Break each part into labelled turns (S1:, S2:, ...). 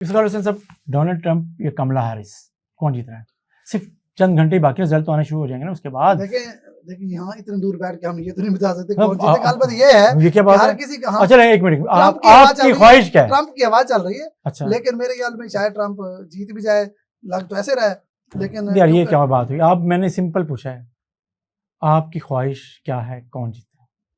S1: इफ्तार हुसैन साहब, Donald Trump या कमला Harris कौन जीत रहा है? सिर्फ चंद घंटे बाकी, रिजल्ट तो आने शुरू हो जाएंगे ना उसके बाद।
S2: देखिए यहाँ इतने दूर बैठ के हम ये तो नहीं बता सकते कौन जीतेगा। बात ये है,
S1: ये क्या बात है?
S2: किसी
S1: का अच्छा एक मिनट, आपकी ख्वाहिश क्या है?
S2: ट्रंप की आवाज चल रही है।
S1: अच्छा,
S2: लेकिन मेरे ख्याल में शायद ट्रंप जीत भी जाए, लग तो ऐसे रहा है। लेकिन
S1: यार ये क्या बात हुई? आप, मैंने सिंपल पूछा है, आपकी ख्वाहिश क्या है, कौन जीते?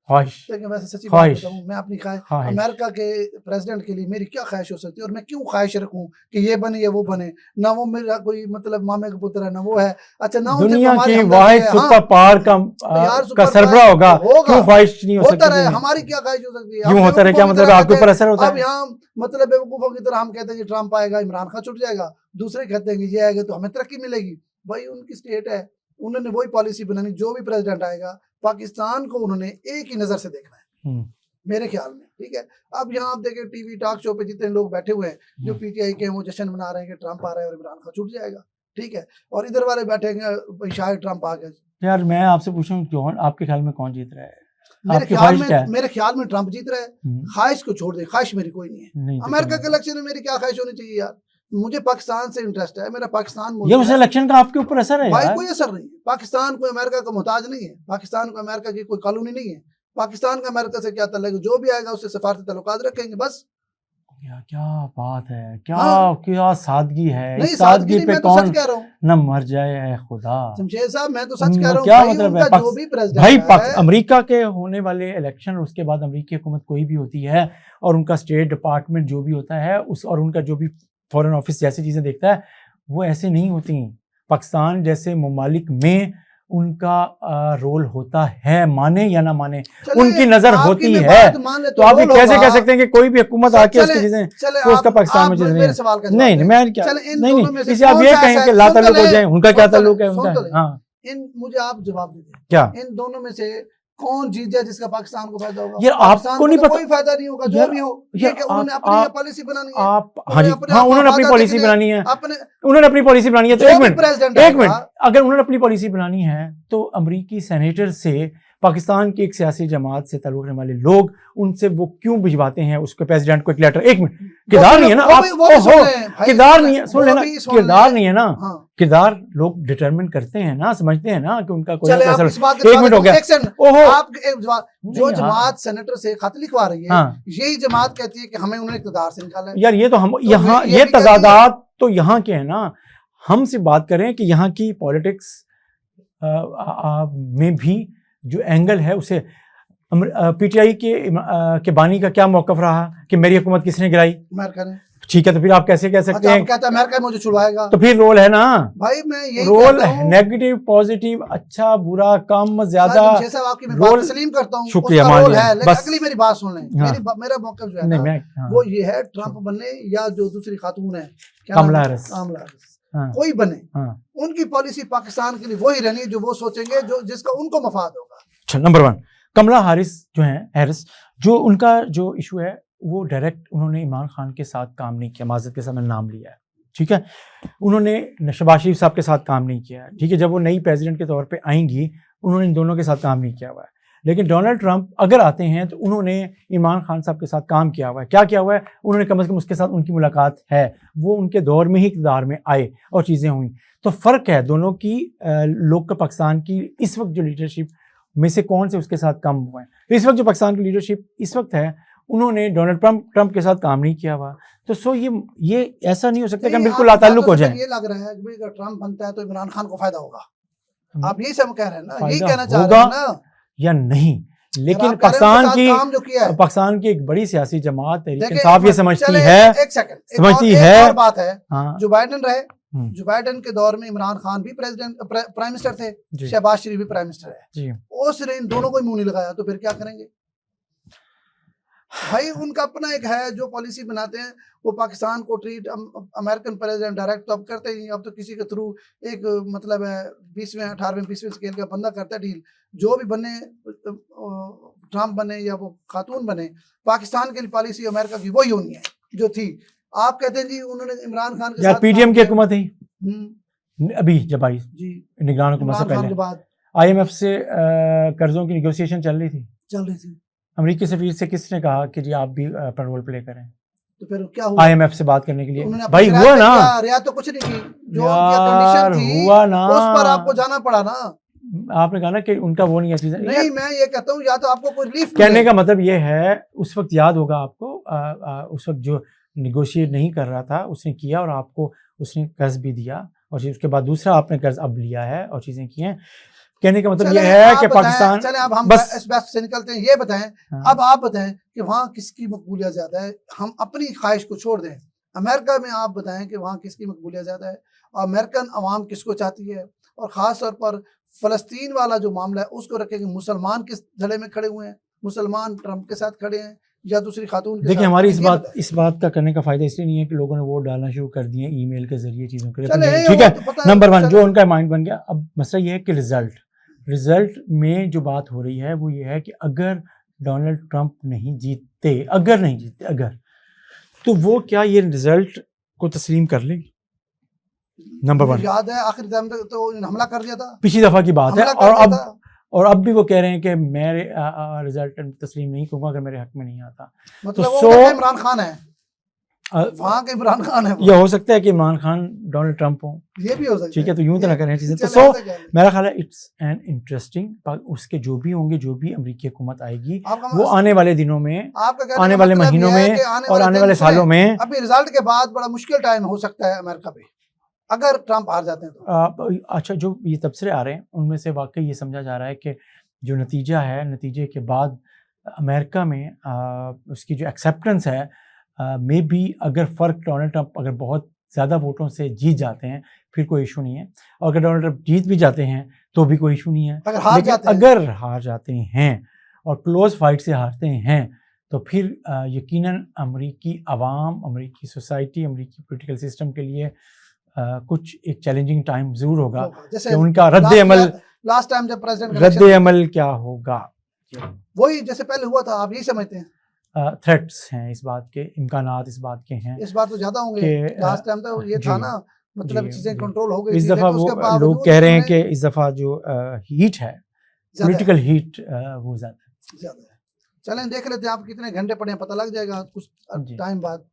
S1: ख्वाहिश,
S2: लेकिन वैसे सच्ची बात बताऊं, मैं अपनी ख्वाहिश अमेरिका के प्रेसिडेंट के लिए मेरी क्या ख्वाहिश हो सकती है, और मैं क्यों ख्वाहिश रखूं कि ये बने या वो बने? ना वो मेरा कोई मतलब मामे का पुत्र है, ना वो है। अच्छा, ना
S1: दुनिया की वाहिद सुपर पावर का सरबराह होगा, क्यों ख्वाहिश नहीं हो सकती?
S2: हमारी क्या ख्वाहिश हो सकती है?
S1: क्यों होता है? क्या मतलब आपके ऊपर असर होता है?
S2: अब यहाँ मतलब बेवकूफों की तरह हम कहते हैं कि ट्रंप आएगा, इमरान खान छुट जाएगा, दूसरे कहते हैं कि ये आएगा तो हमें तरक्की मिलेगी। भाई उनकी स्टेट है, उन्होंने वही पॉलिसी बनानी, जो भी प्रेसिडेंट आएगा पाकिस्तान को उन्होंने एक ही नजर से देखना है मेरे ख्याल में। ठीक है, अब यहाँ आप देखें टीवी टॉक शो पे जितने लोग बैठे हुए हैं, जो पीटीआई के हैं, वो जश्न मना रहे हैं कि ट्रंप आ रहा है और इमरान खान छूट जाएगा। ठीक है, और इधर वाले बैठेंगे शायद ट्रंप आ गया। यार
S1: मैं आपसे पूछूं, कौन आपके ख्याल में कौन जीत रहा है?
S2: मेरे ख्याल में ट्रंप जीत रहा है। ख्वाहिश को छोड़ दे, ख्वाहिश मेरी कोई नहीं है। अमेरिका के इलेक्शन में मेरी क्या ख्वाहिश होनी चाहिए यार? मुझे पाकिस्तान से इंटरेस्ट है, मेरा पाकिस्तान।
S1: ये उस इलेक्शन का आपके ऊपर असर है?
S2: भाई कोई असर नहीं है। पाकिस्तान कोई अमेरिका का मोहताज नहीं है, पाकिस्तान को अमेरिका की कोई कॉलोनी नहीं है। पाकिस्तान का अमेरिका से क्या ताल्लुक? जो भी आएगा उससे सफारती ताल्लुकात रखेंगे बस।
S1: क्या बात है, क्या सादगी है। इस सादगी पे कौन न मर जाए है खुदा।
S2: शमशेर साहब मैं तो सच कह रहा हूँ।
S1: क्या मतलब है? जो भी प्रेसिडेंट भाई अमेरिका के होने वाले इलेक्शन, उसके बाद अमेरिकी हुकूमत कोई भी होती है और उनका स्टेट डिपार्टमेंट जो भी होता है उस, और उनका जो भी फॉरेन ऑफिस जैसी चीजें देखता है, वो ऐसे नहीं होती। पाकिस्तान जैसे ममालिक में उनका रोल होता है, माने या ना माने, उनकी नजर होती है। तो आप कैसे कह सकते हैं कि कोई भी हुकूमत आके उसकी चीजें तो उसका पाकिस्तान में चीजें नहीं? मैं क्या नहीं, इसे आप ये कहें कि लाताल्लुक हो जाए, उनका क्या ताल्लुक है उनका? हाँ,
S2: मुझे आप जवाब दीजिए,
S1: क्या
S2: इन दोनों में से कौन जीत जाए जिसका पाकिस्तान को फायदा होगा?
S1: यार आपको नहीं पता,
S2: कोई फायदा नहीं होगा जो भी हो। उन्होंने अपनी पॉलिसी बनानी है।
S1: आप हाँ जी, हाँ उन्होंने अपनी पॉलिसी बनानी है, उन्होंने अपनी पॉलिसी बनानी है। तो एक मिनट, अगर उन्होंने अपनी पॉलिसी बनानी है तो अमेरिकी सेनेटर से, पाकिस्तान की एक सियासी जमात से ताल्लुक रखने वाले लोग, उनसे वो क्यों भिजवाते हैं उसके प्रेसिडेंट को एक लेटर? एक मिनट, किरदार नहीं है ना आप? किरदार नहीं है, सुन लेना, किरदार नहीं है ना। किरदार लोग डिटरमिन करते हैं ना, समझते हैं ना कि उनका कोई असर। एक मिनट हो गया।
S2: जो जमात सेनेटर से खत लिखवा रही है, यही जमात कहती है कि हमें उन्हें इक़्तिदार से निकाला है।
S1: यार ये तो हम यहाँ, ये तजादात तो यहाँ के हैं ना। हम से बात करें कि यहाँ की पॉलिटिक्स में भी जो एंगल है उसे, पीटीआई के बानी का क्या मौकफ रहा कि मेरी हुकूमत किसने गिराई? अमेरिका ने। ठीक है, तो फिर आप कैसे कह सकते हैं?
S2: कहता है अमेरिका मुझे छुड़वाएगा,
S1: तो फिर रोल है ना
S2: भाई। मैं यही
S1: रोल है, नेगेटिव पॉजिटिव, अच्छा बुरा कम ज्यादा
S2: रोल तस्लीम करता हूँ।
S1: शुक्रिया,
S2: बस अगली मेरी बात सुन लें। मेरा मौकफ जो है ना वो ये है, ट्रंप बनने या जो दूसरी खातून है
S1: कमला हैरिस,
S2: कोई बने, उनकी पॉलिसी पाकिस्तान के लिए वही रहनी है जो वो सोचेंगे, जो जिसका उनको मफाद होगा।
S1: अच्छा, नंबर 1 कमला हैरिस जो है, हैरिस जो उनका जो इशू है, वो डायरेक्ट उन्होंने इमरान खान के साथ काम नहीं किया। माज़रत के साथ मैंने नाम लिया है, ठीक है। उन्होंने शहबाज शरीफ साहब के साथ काम नहीं किया है, ठीक है। जब वो नई प्रेसिडेंट के तौर पे आएंगी, उन्होंने इन दोनों के साथ काम नहीं किया हुआ है। लेकिन डोनाल्ड ट्रंप अगर आते हैं तो उन्होंने इमरान खान साहब के साथ काम किया हुआ है। क्या किया हुआ है उन्होंने? कम से कम उसके साथ उनकी मुलाकात है, वो उनके दौर में ही इक़्तिदार में आए और चीज़ें हुई। तो फ़र्क है दोनों की। लोग का पाकिस्तान की इस वक्त जो लीडरशिप में से कौन से उसके साथ कम हुए हैं? तो इस वक्त जो पाकिस्तान की लीडरशिप इस वक्त है, उन्होंने डोनाल्ड ट्रंप के साथ काम नहीं किया हुआ। तो सो ये ऐसा नहीं हो सकता कि हम बिल्कुल लाताल्लुक हो जाए।
S2: ये लग रहा है कि अगर ट्रंप बनता है तो इमरान खान को फायदा होगा। आप यही सब कह रहे हैं ना, यही कहना चाह रहे हैं ना या
S1: नहीं? लेकिन पाकिस्तान की एक बड़ी सियासी जमात तहरीक इंसाफ ये समझती है,
S2: बात है जो बाइडेन रहे, जो बाइडेन के दौर में इमरान खान भी प्राइम मिनिस्टर थे, शहबाज शरीफ भी प्राइम मिनिस्टर है, उसने इन दोनों को ही मुंह नहीं लगाया, तो फिर क्या करेंगे भाई? उनका अपना एक है जो पॉलिसी बनाते हैं, वो पाकिस्तान को ट्रीट अमेरिकन प्रेसिडेंट डायरेक्ट तो अब करते ही, अब तो किसी के थ्रू एक मतलब है 20वें 18वें 20वें स्केल का बंदा करता है डील। जो भी बने, ट्रंप बने या वो खातून बने, पाकिस्तान के लिए पॉलिसी अमेरिका की वही होनी है जो थी। आप कहते हैं जी उन्होंने इमरान खान के साथ
S1: पीडीएम की हुकूमत थी अभी जब आई जी, निगरान हुकूमत से पहले IMF से कर्जों की नेगोशिएशन चल रही थी। अमेरिकी सफीर से किसने कहा कि जी आप भी अपना रोल प्ले करें?
S2: तो फिर क्या हुआ?
S1: IMF से बात करने के लिए।
S2: उन्होंने
S1: भाई
S2: अपनी
S1: हुआ
S2: रियायत
S1: ना
S2: किया, रियायत तो कुछ नहीं की, जो
S1: यार,
S2: कंडीशन थी
S1: हुआ ना,
S2: उस पर आपको जाना पड़ा ना।
S1: आपने कहा ना कि उनका वो नहीं है चीजें।
S2: नहीं, मैं ये कहता हूँ या तो आपको कोई रिलीफ
S1: कहने का मतलब ये है, उस वक्त याद होगा आपको, उस वक्त जो निगोशिएट नहीं कर रहा था उसने किया, और आपको उसने कर्ज भी दिया, और फिर उसके बाद दूसरा आपने कर्ज अब लिया है और चीजें की हैं। कहने का मतलब ये है कि पाकिस्तान,
S2: चले अब हम
S1: बस
S2: इस बात से निकलते हैं, ये बताएं
S1: हाँ।
S2: अब आप बताएं कि वहाँ किसकी मकबूलियत ज्यादा है, हम अपनी ख्वाहिश को छोड़ दें, अमेरिका में आप बताएं कि वहाँ किसकी मकबूलियत ज्यादा है, और अमेरिकन अवाम किसको चाहती है, और ख़ास तौर पर फ़लस्तीन वाला जो मामला है उसको रखें कि मुसलमान किस धड़े में खड़े हुए हैं, मुसलमान ट्रंप के साथ खड़े हैं या दूसरी खातून के साथ।
S1: देखिए, हमारी इस बात का करने का फायदा इसलिए नहीं है कि लोगों ने वोट डालना शुरू कर दिए ईमेल के जरिए चीज़ों के लिए, ठीक है, नंबर 1 जो उनका माइंड बन गया। अब मसला ये है कि रिजल्ट में जो बात हो रही है वो ये है कि अगर डोनाल्ड ट्रंप नहीं जीतते, अगर तो वो क्या ये रिजल्ट को तस्लीम कर लें? नंबर 1
S2: याद है आखिरी टाइम तक तो हमला कर दिया था,
S1: पिछली दफा की बात है, और अब भी वो कह रहे हैं कि मैं रिजल्ट तस्लीम नहीं करूंगा अगर मेरे हक में नहीं आता।
S2: मतलब
S1: तो
S2: वो इमरान खान है, वहाँ के इमरान खान है।
S1: ये हो सकता है कि इमरान खान डोनाल्ड ट्रंप हो,
S2: ये भी हो सकता है,
S1: ठीक है, तो यूं तो ना करें चीजें। तो मेरा ख्याल है इट्स एन इंटरेस्टिंग, उसके जो भी होंगे, जो भी अमेरिकी हुकूमत आएगी वो आने वाले दिनों में, आने वाले महीनों में और आने वाले सालों में।
S2: अभी रिजल्ट के बाद बड़ा मुश्किल टाइम हो सकता है अमेरिका पे अगर ट्रंप हार जाते हैं तो।
S1: अच्छा, जो ये तबसरे आ रहे हैं उनमें से वाकई ये समझा जा रहा है कि जो नतीजा है, नतीजे के बाद अमेरिका में उसकी जो एक्सेप्टेंस है, मे बी अगर फ़र्क डोनाल्ड ट्रंप अगर बहुत ज़्यादा वोटों से जीत जाते हैं फिर कोई इशू नहीं है, और अगर डोनाल्ड ट्रंप जीत भी जाते हैं तो भी कोई इशू नहीं है। लेकिन अगर हार जाते हैं और क्लोज फाइट से हारते हैं तो फिर यकीनन अमेरिकी आवाम, अमेरिकी सोसाइटी, अमेरिकी पॉलिटिकल सिस्टम के लिए कुछ एक चैलेंजिंग टाइम ज़रूर होगा कि उनका रद्द-ए-अमल,
S2: लास्ट टाइम जब प्रेसिडेंट
S1: रद्द-ए-अमल क्या होगा,
S2: वही जैसे पहले हुआ था, आप यही समझते हैं?
S1: थ्रेट्स हैं इस बात के, इम्कानात इस बात के हैं,
S2: इस बात तो ज़्यादा होंगे। लास्ट टाइम तो ये था ना, मतलब चीज़ें कंट्रोल हो गई।
S1: इस दफ़ा वो लोग कह रहे हैं कि इस दफ़ा जो हीट है, पॉलिटिकल हीट, वो ज़्यादा है।
S2: चलें देख लेते हैं आप कितने घंटे पड़े हैं, पता लग जाएगा कुछ टाइम बाद।